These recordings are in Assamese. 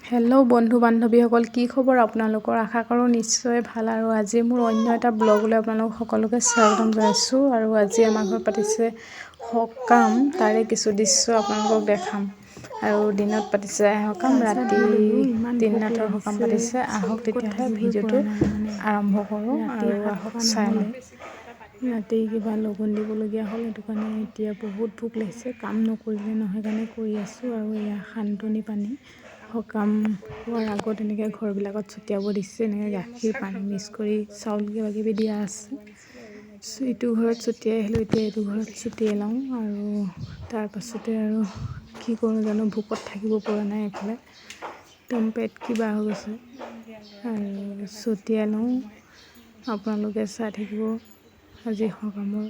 হেল্ল' বন্ধু বান্ধৱীসকল, কি খবৰ আপোনালোকৰ? আশা কৰোঁ নিশ্চয় ভাল। আৰু আজি মোৰ অন্য এটা ব্লগলৈ আপোনালোক সকলোকে স্বাগতম জনাইছোঁ। আৰু আজি আমাৰ ঘৰত পাতিছে সকাম, তাৰে কিছু দৃশ্য আপোনালোকক দেখাম। আৰু দিনত পাতিছে সকাম, ৰাতি ত্ৰিনাথৰ সকাম পাতিছে। আহক তেতিয়াহ'লে ভিডিঅ'টো আৰম্ভ কৰোঁ আৰু আহক চাই লওঁ। ৰাতি কিবা লঘোণ দিবলগীয়া হ'ল, সেইটো কাৰণে এতিয়া বহুত ভোক লাগিছে। কাম নকৰিলে নহয় কাৰণে কৰি আছোঁ। আৰু এয়া সান্দনি পানী সকাম হোৱাৰ আগত এনেকৈ ঘৰবিলাকত ছটিয়াব দিছে। এনেকৈ গাখীৰ পানী মিক্স কৰি চাউল কিবা কিবি দিয়া আছে। ইটো ঘৰত ছটিয়াই আহিলোঁ, এতিয়া এইটো ঘৰত ছটিয়াই লওঁ। আৰু তাৰপাছতে আৰু কি কৰোঁ জানো, ভোকত থাকিব পৰা নাই। এইফালে একদম পেট কিবা হৈ গৈছে। আৰু ছটিয়াই লওঁ, আপোনালোকে চাই থাকিব। আজি সকামৰ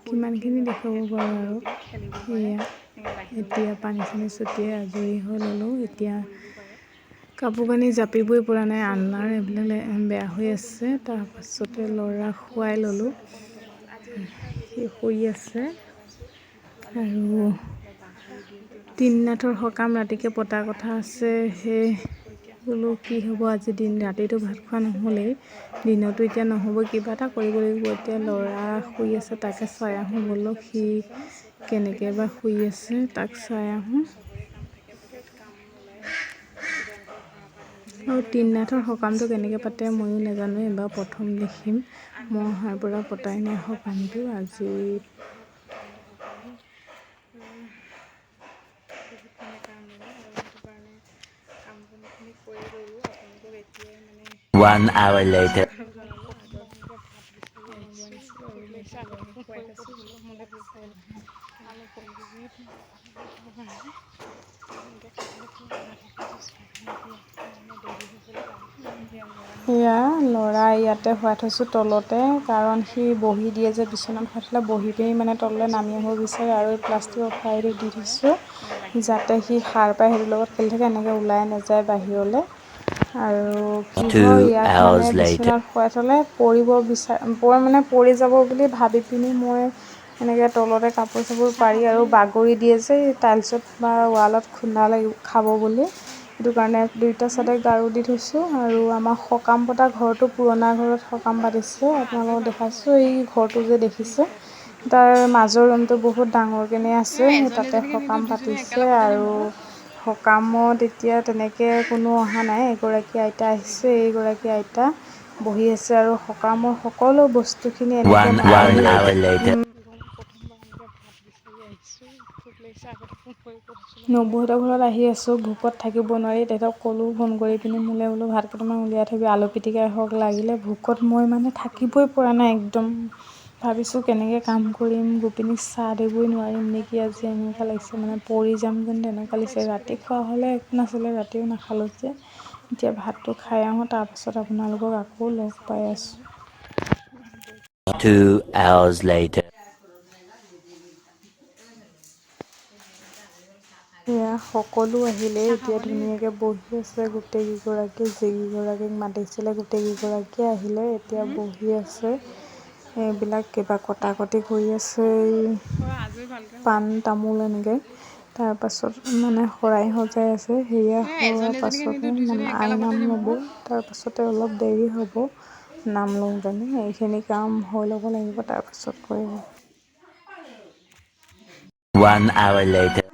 কিমানখিনি দেখাব পাৰোঁ। আৰু এয়া এতিয়া পানী চানী ছটিয়াই আজৰি হৈ ল'লোঁ। এতিয়া কাপোৰ কানি জাপিবই পৰা নাই, আলনাৰ এইবিলাক বেয়া হৈ আছে। তাৰপাছতে ল'ৰাক শুৱাই ল'লোঁ, সি শুই আছে। আৰু ত্ৰিনাথৰ সকাম ৰাতিকৈ পতাৰ কথা আছে। সেই বোলো কি হ'ব আজি ৰাতিটো ভাত খোৱা নহ'লেই, দিনতো এতিয়া নহ'ব, কিবা এটা কৰিব লাগিব। এতিয়া ল'ৰা শুই আছে, তাকে চাই আহোঁ বোলো, সি কেনেকৈ বা শুই আছে তাক চাই আহোঁ। আৰু ত্ৰিনাথৰ সকামটো কেনেকৈ পাতে ময়ো নাজানো, এবাৰ প্ৰথম দেখিম। মই অহাৰ পৰা পতাই নাই সকামটো। আজি One hour later. এয়া ল'ৰা ইয়াতে শুৱাই থৈছোঁ তলতে, কাৰণ সি বহি দিয়ে যে বিচনাত শুৱাই থ'লে বহি পিনি মানে তললৈ নামি আহিব বিচাৰে। আৰু এই প্লাষ্টিকৰ ফাইলটো দি থৈছোঁ যাতে সি সাৰ পাই সেইটোৰ লগত খেলি থাকে, এনেকৈ ওলাই নাযায় বাহিৰলৈ। আৰু কি হয়, 2 ইয়াক মানে hours later. বিচনাত শুৱাই থ'লে পৰি যাব বুলি ভাবি পিনি মই এনেকৈ তলতে কাপোৰ চাপোৰ পাৰি আৰু বাগৰি দিয়ে যে টাইলছত বা ৱালত খুন্দা খাব বুলি, সেইটো কাৰণে দুইটা চাইডে গাৰু দি থৈছোঁ। আৰু আমাৰ সকাম পতা ঘৰটো পুৰণা ঘৰত সকাম পাতিছে। আপোনালোকক দেখাইছোঁ, এই ঘৰটো যে দেখিছে তাৰ মাজৰ ৰুমটো বহুত ডাঙৰকৈ আছে, তাতে সকাম পাতিছে। আৰু সকামত এতিয়া তেনেকৈ কোনো অহা নাই, এগৰাকী আইতা আহিছে, এইগৰাকী আইতা বহি আছে। আৰু সকামৰ সকলো বস্তুখিনি এনেকৈ 1 hour later. নবৌহঁতৰ ঘৰত আহি আছোঁ, ভোকত থাকিব নোৱাৰি। তেহেঁতক ক'লোঁ ফোন কৰি পিনি, মোলৈ বোলো ভাত কেইটামান উলিয়াই থবি, আলু পিটিকাই হওক লাগিলে। ভোকত মই মানে থাকিবই পৰা নাই একদম। ভাবিছোঁ কেনেকৈ কাম কৰিম, গোপিনীক চাহ দিবই নোৱাৰিম নেকি আজি, এনেকুৱা লাগিছে। মানে পৰি যাম যেন তেনেকুৱা লাগিছে। ৰাতি খোৱা হ'লে একো নাছিলে, ৰাতিও নাখালোঁ যে। এতিয়া ভাতটো খাই আহোঁ, তাৰপাছত আপোনালোকক আকৌ লগ পাই আছোঁ। 2 hours later. এয়া সকলো আহিলে, এতিয়া ধুনীয়াকৈ বহি আছে গোটেইকেইগৰাকী। যিকেইগৰাকীক মাতিছিলে গোটেইকেইগৰাকীয়ে আহিলে, এতিয়া বহি আছে। এইবিলাক কিবা কটাকটি কৰি আছে, পাণ তামোল এনেকৈ। তাৰপাছত মানে শৰাই সজাই আছে। সেয়া হোৱাৰ পাছতে মানে আইনাম ল'ব, তাৰপাছতে অলপ দেৰি হ'ব নাম লওঁতেনে। এইখিনি কাম হৈ ল'ব লাগিব, তাৰপাছত কৰিব। 1 hour later.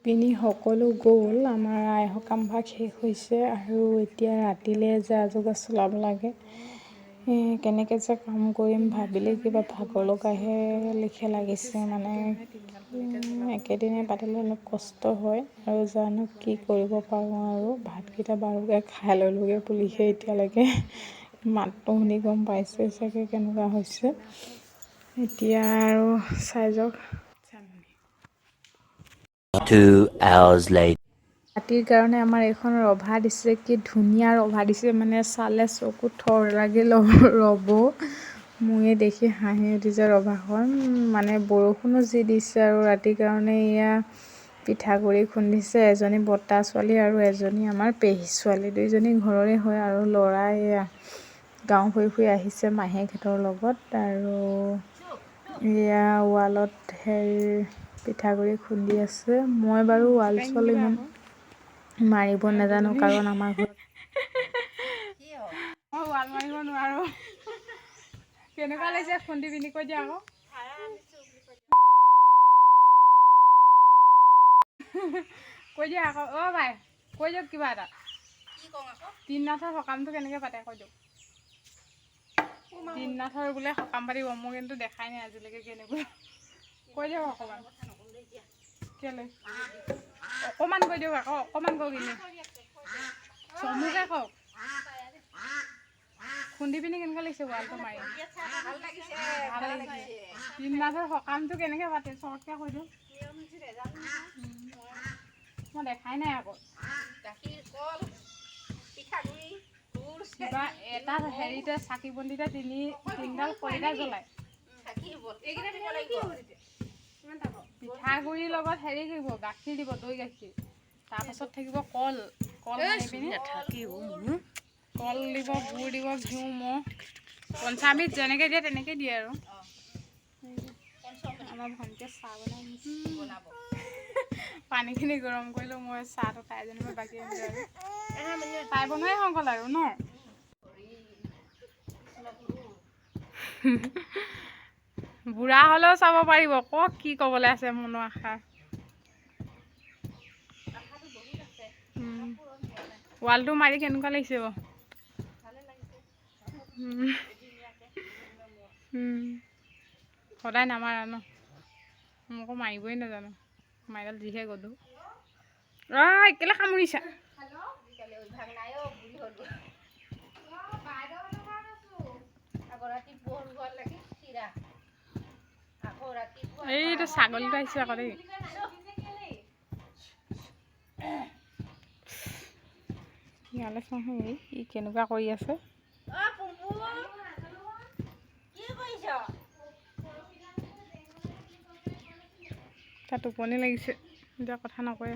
পিনি সকলো গ'ল, আমাৰ আই সকাম ভাগ শেষ হৈছে। আৰু এতিয়া ৰাতিলৈ যা যোগাৰ চলাব লাগে। কেনেকৈ যে কাম কৰিম ভাবিলে কিবা ভাগৰ লগাহে লিখে লাগিছে। মানে একেদিনাই পাতিলে অলপ কষ্ট হয়। আৰু জানো কি কৰিব পাৰোঁ। আৰু ভাতকেইটা বাৰুকৈ খাই ল'লোগৈ বুলিহে এতিয়ালৈকে মাতটো শুনি গম পাইছে চাগে কেনেকুৱা হৈছে। এতিয়া আৰু চাই যাওক। 2 hours later. ৰাতিৰ কাৰণে আমাৰ এইখন ৰভা দিছে, কি ধুনীয়া ৰভা দিছে, মানে চালে চকু থৰ লাগি ৰ'ব। মোৰে দেখি হাঁহি উঠিছে ৰভাখন, মানে বৰষুণো যি দিছে আৰু ৰাতিৰ কাৰণে এয়া পিঠাগুড়ি খুন্দিছে, এজনী বৰ্তা ছোৱালী আৰু এজনী আমাৰ পেহী ছোৱালী, দুইজনী ঘৰৰে হয় আৰু ল'ৰা এয়া গাঁও ফুৰি আহিছে মাহীয়েকহঁতৰ লগত। আৰু এয়া ৱালত পিঠাগুড়ি খুন্দি আছে। মই বাৰু ৱাল চোৱাল ইমান মাৰিব নাজানো, কাৰণ আমাৰ ঘৰত মই ৱাল মাৰিব নোৱাৰো। কেনেকুৱা লাগিছে খুন্দি পিনি কৈ দিয়া আকৌ। কৈ দিয়া আকৌ, অ' ভাই কৈ দিয়ক কিবা এটা। ত্ৰিনাথৰ সকামটো কেনেকৈ পাতে কৈ দিয়ক। ত্ৰিনাথৰ বোলে সকাম পাতিব, মই কিন্তু দেখাই নাই আজিলৈকে কেনেকৈ। কৈ দিয়ক অকণমান। কেলৈ অকণমান কৈ দিয়ক আকৌ, অকণমান কওক এনেই চমুকৈ কওক। খুন্দি পিনি কেনেকুৱা লাগিছে ৱালটো মাৰি? ভাল লাগিছে। ত্ৰিনাথৰ সকামটো কেনেকৈ পাতে চৰ্টকৈ কৈ দিয়ক। মই দেখাই নাই আকৌ। কিবা এটা হেৰিতে চাকি বন্তিতে তিনিডাল খৰিকা জ্বলায়। পিঠাগুড়িৰ লগত হেৰি দিব, গাখীৰ দিব, দৈ গাখীৰ। তাৰপাছত থাকিব কল ভাঙি পিনি, কল দিব, গুড় দিব, ঘিউ, মৌ, পঞ্চামৃত যেনেকৈ দিয়ে তেনেকৈ দিয়ে আৰু। আমাৰ ভণ্টিয়ে চাহ বনাব। পানীখিনি গৰম কৰিলোঁ, মই চাহটো খাই যেনিবা বাকী আনিলোঁ আৰু। তাই বনোৱাই হৈ গ'ল আৰু ন? বুঢ়া হ'লেও চাব পাৰিব, কওক কি ক'বলৈ আছে মনৰ আশা। ৱালটো মাৰি কেনেকুৱা লাগিছে বাৰু? সদায় নামাৰা ন? মই আকৌ মাৰিবই নাজানো, মাৰিডাল যিহে গধুৰ। কেলৈ সামৰিছা? এইটো ছাগলীটো আহিছে আকৌ দেই। ইয়ালৈ চাওঁচোন, ই কেনেকুৱা কৰি আছে। তাৰ টোপনি লাগিছে, এতিয়া কথা নকয়।